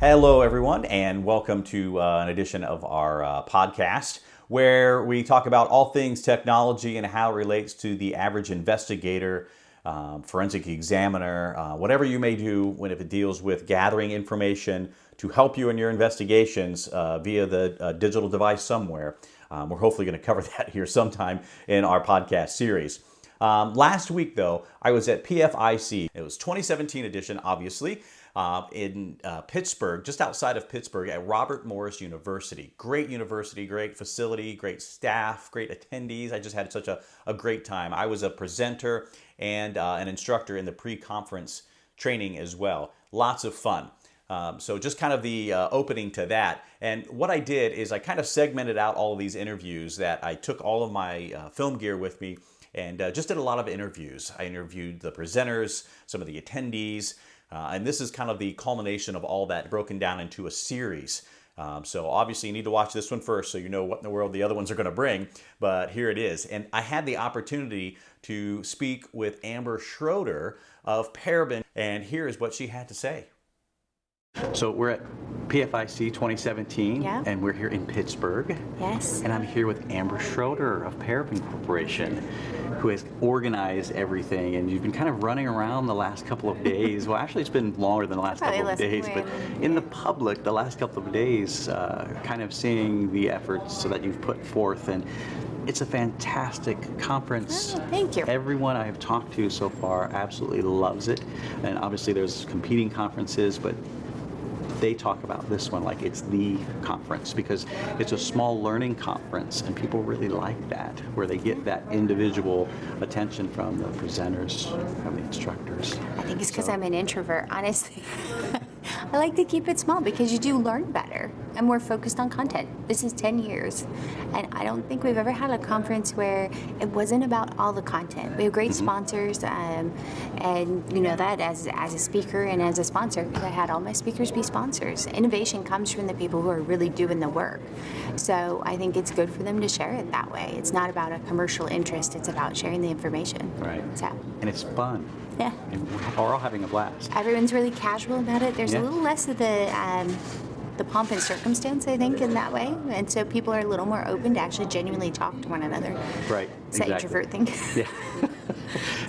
Hello, everyone, and welcome to an edition of our podcast where we talk about all things technology and how it relates to the average investigator, forensic examiner, whatever you may do when if it deals with gathering information to help you in your investigations via the digital device somewhere. We're hopefully going to cover that here sometime in our podcast series. Last week, though, I was at PFIC. It was 2017 edition, obviously, in Pittsburg, just outside of Pittsburg at Robert Morris University. Great university, great facility, great staff, great attendees. I just had such a great time. I was a presenter and an instructor in the pre-conference training as well. Lots of fun. So just kind of the opening to that. And what I did is I kind of segmented out all of these interviews that I took all of my film gear with me and just did a lot of interviews. I interviewed the presenters, some of the attendees, and this is kind of the culmination of all that broken down into a series. So obviously you need to watch this one first so you know what in the world the other ones are going to bring, but here it is. And I had the opportunity to speak with Amber Schroader of Paraben, and here is what she had to say. So we're at PFIC 2017, and we're here in Pittsburgh. Yes. And I'm here with Amber Schroader of Paraben Corporation, who has organized everything. And you've been kind of running around the last couple of days. Well, actually, it's been longer than the last couple of days, but in the public, the last couple of days, kind of seeing the efforts so that you've put forth. And it's a fantastic conference. Oh, thank you. Everyone I have talked to so far absolutely loves it. And obviously, there's competing conferences, but they talk about this one like it's the conference because it's a small learning conference and people really like that, where they get that individual attention from the presenters, from the instructors. I think it's because I'm an introvert, honestly. I like to keep it small because you do learn better. I'm more focused on content. This is 10 years, and I don't think we've ever had a conference where it wasn't about all the content. We have great sponsors, and you know that as a speaker and as a sponsor, because I had all my speakers be sponsors. Innovation comes from the people who are really doing the work. So I think it's good for them to share it that way. It's not about a commercial interest. It's about sharing the information. Right. So. And it's fun. Yeah. And we're all having a blast. Everyone's really casual about it. There's a little less of the pomp and circumstance, I think, in that way. And so people are a little more open to actually genuinely talk to one another. Right. It's that introvert thing. Yeah.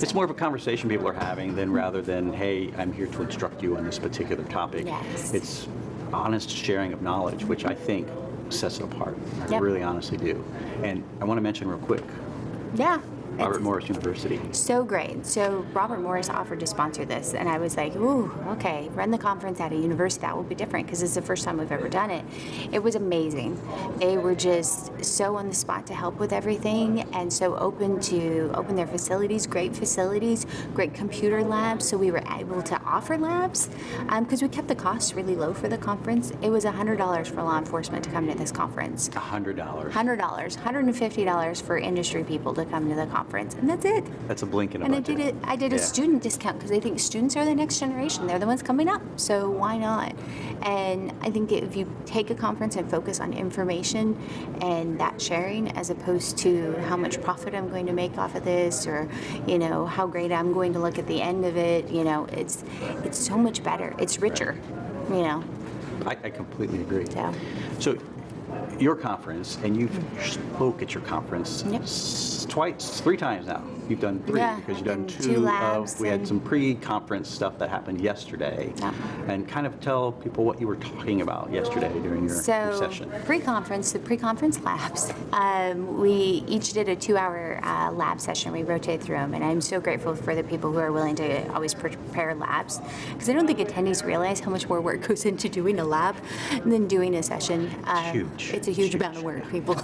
It's more of a conversation people are having than rather than, hey, I'm here to instruct you on this particular topic. Yes. It's honest sharing of knowledge, which I think sets it apart. I really honestly do. And I want to mention real quick. Yeah. Robert Morris University. So great. So Robert Morris offered to sponsor this, and I was like, ooh, okay, run the conference at a university. That will be different because it's the first time we've ever done it. It was amazing. They were just so on the spot to help with everything and so open to open their facilities, great computer labs. So we were able to offer labs because we kept the costs really low for the conference. It was $100 for law enforcement to come to this conference. $100. $150 for industry people to come to the conference. And that's it. That's a blink in a budget. I did a student discount because I think students are the next generation. They're the ones coming up, so why not? And I think if you take a conference and focus on information and that sharing as opposed to how much profit I'm going to make off of this or, you know, how great I'm going to look at the end of it, you know, it's so much better. It's richer, you know. I completely agree. Yeah. So your conference, and you've spoke at your conference three times now. You've done three because you've done two labs. We had some pre-conference stuff that happened yesterday, and kind of tell people what you were talking about yesterday during your session. The pre-conference labs. We each did a 2-hour lab session. We rotated through them, and I'm so grateful for the people who are willing to always prepare labs because I don't think attendees realize how much more work goes into doing a lab than doing a session. Huge. It's a huge amount of work, people.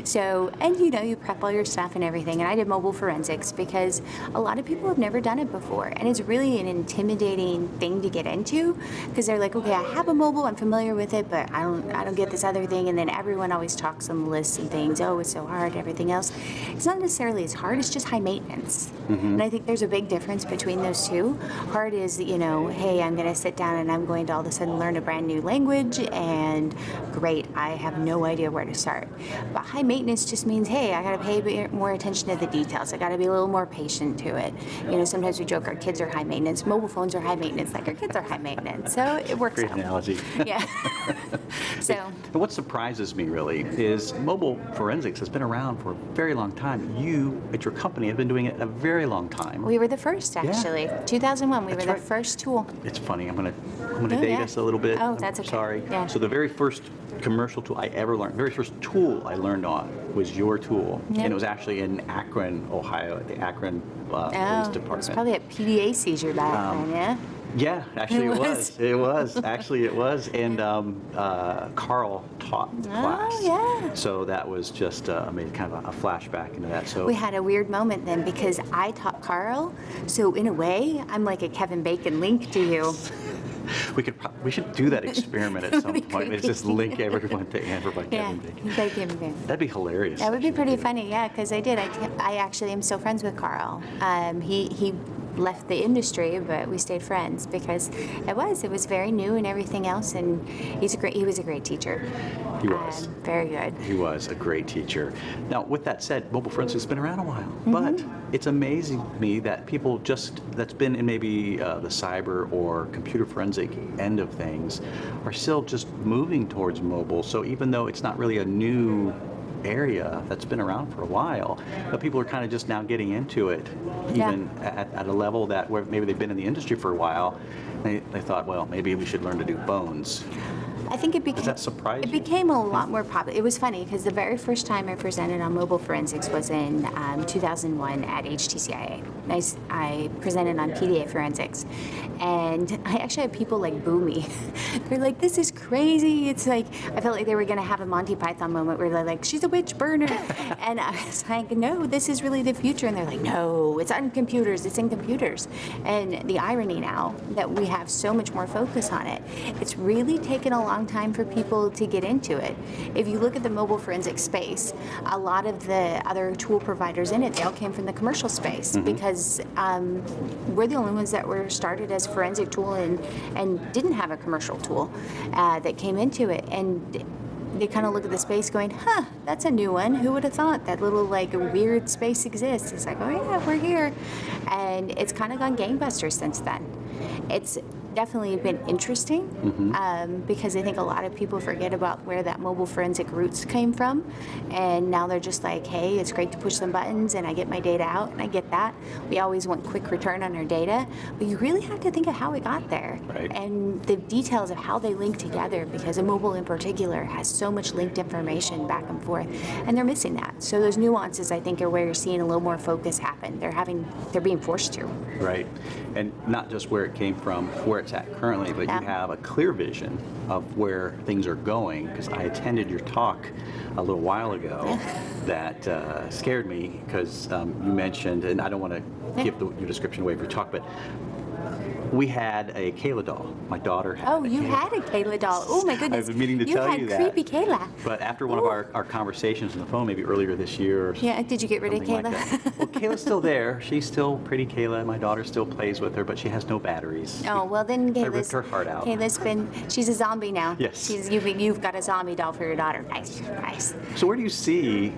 So, and you know, you prep all your stuff and everything. And I did mobile forensics because a lot of people have never done it before. And it's really an intimidating thing to get into because they're like, okay, I have a mobile, I'm familiar with it, but I don't get this other thing. And then everyone always talks on lists and things. Oh, it's so hard, everything else. It's not necessarily as hard, it's just high maintenance. And I think there's a big difference between those two. Hard is, you know, hey, I'm going to sit down and I'm going to all of a sudden learn a brand new language and great, I have have no idea where to start. But high maintenance just means, hey, I got to pay more attention to the details. I got to be a little more patient to it. You know, sometimes we joke our kids are high maintenance. Mobile phones are high maintenance, like our kids are high maintenance. So it works Great out. analogy. Yeah. So. And what surprises me really is mobile forensics has been around for a very long time. You, at your company, have been doing it a very long time. We were the first, actually. 2001, we were the first tool. It's funny. I'm gonna date us a little bit. Oh, that's okay. Sorry. Yeah. So the very first commercial tool I ever learned, very first tool I learned on was your tool, and it was actually in Akron, Ohio, at the Akron Police Department. It was probably at PDA seizure back then, yeah? Yeah, actually it was. It was. Actually it was. And Carl taught class. Oh, yeah. So that was just made kind of a flashback into that. So we had a weird moment then because I taught Carl. So in a way, I'm like a Kevin Bacon link to you. we should do that experiment at some point. It's just link everyone to Amber by Kevin Bacon. By Kevin Bacon. That'd be hilarious. That would be pretty funny, yeah, because I did. I actually am still friends with Carl. He left the industry, but we stayed friends because it was very new and everything else, and he was a great teacher. He was. Very good. He was a great teacher. Now, with that said, mobile forensics has been around a while, but it's amazing to me that people that's been in maybe the cyber or computer forensic end of things are still just moving towards mobile. So even though it's not really a new area that's been around for a while, but people are kind of just now getting into it, even at a level that where maybe they've been in the industry for a while. They thought, well, maybe we should learn to do bones. I think it became. Does that surprise you? It became a lot more popular. It was funny because the very first time I presented on mobile forensics was in 2001 at HTCIA. I presented on PDA forensics, and I actually had people like boo me. They're like, "This is crazy." It's like I felt like they were going to have a Monty Python moment where they're like, "She's a witch burner," and I was like, "No, this is really the future." And they're like, "No, it's on computers. It's in computers." And the irony now that we have so much more focus on it, it's really taken a long time for people to get into it. If you look at the mobile forensic space, a lot of the other tool providers in it, they all came from the commercial space because we're the only ones that were started as forensic tool and didn't have a commercial tool that came into it. And they kind of look at the space going, huh, that's a new one. Who would have thought that little like weird space exists? It's like, oh yeah, we're here. And it's kind of gone gangbusters since then. It's definitely been interesting because I think a lot of people forget about where that mobile forensic roots came from, and now they're just like, hey, it's great to push some buttons and I get my data out, and I get that. We always want quick return on our data, but you really have to think of how it got there and the details of how they link together, because a mobile in particular has so much linked information back and forth, and they're missing that. So those nuances, I think, are where you're seeing a little more focus happen. They're being forced to. Right, and not just where it came from, where it's at currently, but you have a clear vision of where things are going, because I attended your talk a little while ago that scared me because you mentioned, and I don't want to give your description away of your talk, but we had a Kayla doll. My daughter had you had a Kayla doll. Oh my goodness. I've been meaning to tell you that. You had creepy Kayla. But after one of our conversations on the phone, maybe earlier this year or did you get rid of Kayla? Like well, Kayla's still there. She's still pretty Kayla. My daughter still plays with her, but she has no batteries. Oh, well then I ripped her heart out. She's a zombie now. Yes. You've got a zombie doll for your daughter. Nice. So where do you see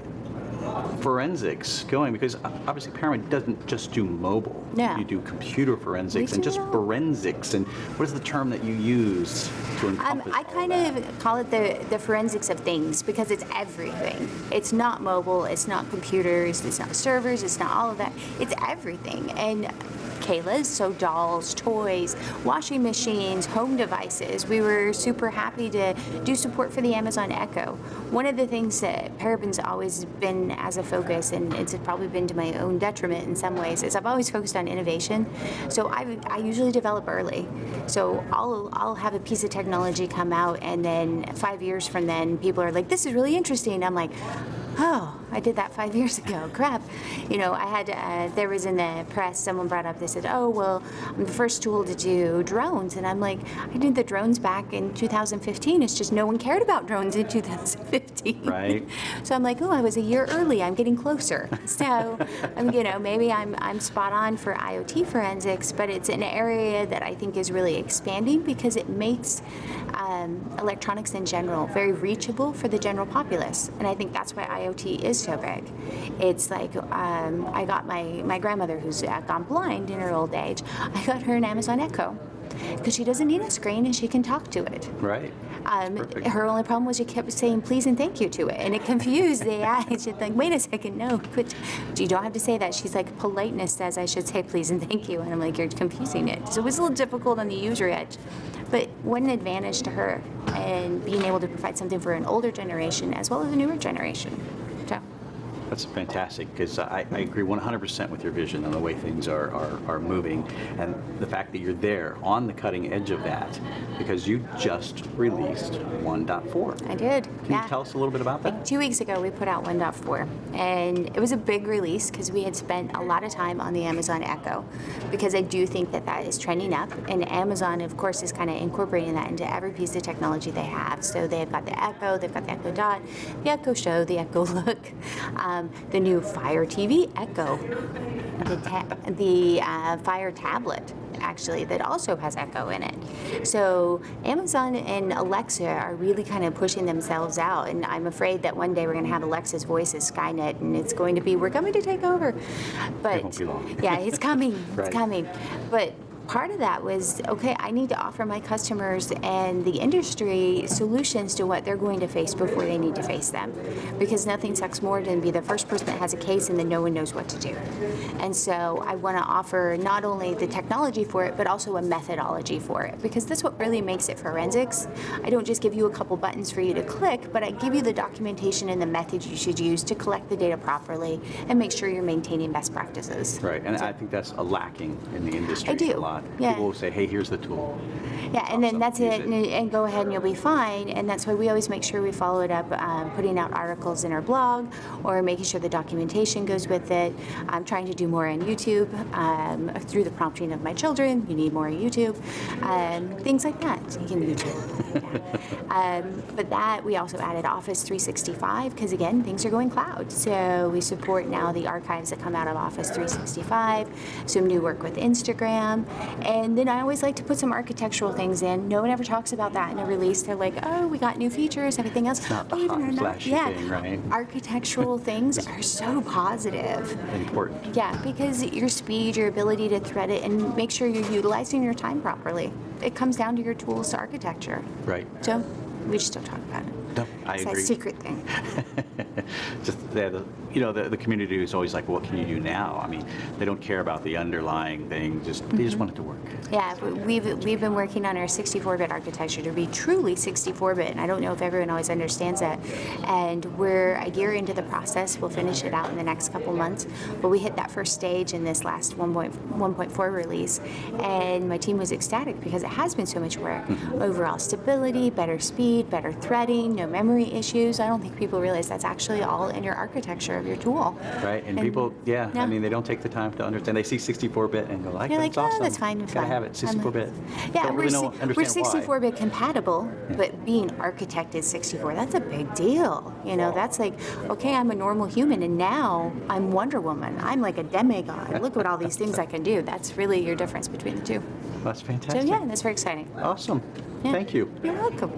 forensics going? Because obviously Paraben doesn't just do mobile. Yeah. You do computer forensics and just forensics. And what is the term that you use to encompass I kind of call it the forensics of things, because it's everything. It's not mobile, it's not computers, it's not servers, it's not all of that. It's everything. And Kayla's, so dolls, toys, washing machines, home devices. We were super happy to do support for the Amazon Echo. One of the things that Paraben's always been as a focus, and it's probably been to my own detriment in some ways, is I've always focused on innovation. So I usually develop early. So I'll have a piece of technology come out, and then 5 years from then, people are like, this is really interesting. I'm like, oh, I did that 5 years ago. Crap. I had, there was in the press, someone brought up, they said, oh, well, I'm the first tool to do drones. And I'm like, I did the drones back in 2015. It's just no one cared about drones in 2015. Right. So I'm like, oh, I was a year early. I'm getting closer. So, maybe I'm spot on for IoT forensics, but it's an area that I think is really expanding because it makes electronics in general very reachable for the general populace. And I think that's why IoT is so big. It's like I got my grandmother who's gone blind in her old age, I got her an Amazon Echo because she doesn't need a screen and she can talk to it. Right. Her only problem was she kept saying please and thank you to it, and it confused the AI. She's like, wait a second, no, but you don't have to say that. She's like, politeness says I should say please and thank you, and I'm like, you're confusing it. So it was a little difficult on the user edge, but what an advantage to her and being able to provide something for an older generation as well as a newer generation. So. That's fantastic, because I agree 100% with your vision on the way things are moving, and the fact that you're there on the cutting edge of that, because you just released 1.4. I did. Can you tell us a little bit about that? Like 2 weeks ago, we put out 1.4, and it was a big release because we had spent a lot of time on the Amazon Echo, because I do think that is trending up, and Amazon, of course, is kind of incorporating that into every piece of technology they have. So they've got the Echo, they've got the Echo Dot, the Echo Show, the Echo Look. The new Fire TV Echo, the Fire tablet, actually, that also has Echo in it. So Amazon and Alexa are really kind of pushing themselves out, and I'm afraid that one day we're going to have Alexa's voice as Skynet, and it's going to be, we're coming to take over. But it won't be long. Yeah, it's coming. Right. It's coming. But part of that was, okay, I need to offer my customers and the industry solutions to what they're going to face before they need to face them. Because nothing sucks more than be the first person that has a case and then no one knows what to do. And so I want to offer not only the technology for it, but also a methodology for it. Because that's what really makes it forensics. I don't just give you a couple buttons for you to click, but I give you the documentation and the methods you should use to collect the data properly and make sure you're maintaining best practices. Right, and I think that's a lacking in the industry I do. a lot. Yeah. People will say, hey, here's the tool. Yeah, and then Awesome. that's Use it, and go ahead and you'll be fine. And that's why we always make sure we follow it up, putting out articles in our blog or making sure the documentation goes with it. I'm trying to do more on YouTube through the prompting of my children. You need more YouTube, things like that. So you can YouTube. But that, we also added Office 365 because, again, things are going cloud. So we support now the archives that come out of Office 365, some new work with Instagram. And then I always like to put some architectural things in. No one ever talks about that in a release. They're like, oh, we got new features, everything else. It's not the Believe it hot or and not, flashy thing, right? Architectural things are so positive. Important. Yeah, because your speed, your ability to thread it, and make sure you're utilizing your time properly. It comes down to your tools to architecture. Right. So we just don't talk about it. No, I It's agree. that secret thing. Just the community is always like, well, what can you do now? I mean, they don't care about the underlying thing. They just want it to work. Yeah, we've been working on our 64-bit architecture to be truly 64-bit, and I don't know if everyone always understands that. And we're a year into the process. We'll finish it out in the next couple months. But we hit that first stage in this last 1.4 release, and my team was ecstatic because it has been so much work. Overall stability, better speed, better threading, no memory issues. I don't think people realize that's actually all in your architecture of your tool. Right, and people, I mean, they don't take the time to understand. They see 64-bit and go, like, You're that's like, awesome. oh, that's fine. Gotta have it, 64-bit. Yeah, Don't really understand we're why. 64-bit compatible, but being architected 64, that's a big deal. That's like, okay, I'm a normal human, and now I'm Wonder Woman. I'm like a demigod. Look at all these things I can do. That's really your difference between the two. That's fantastic. So yeah, that's very exciting. Awesome. Yeah. Thank you. You're welcome.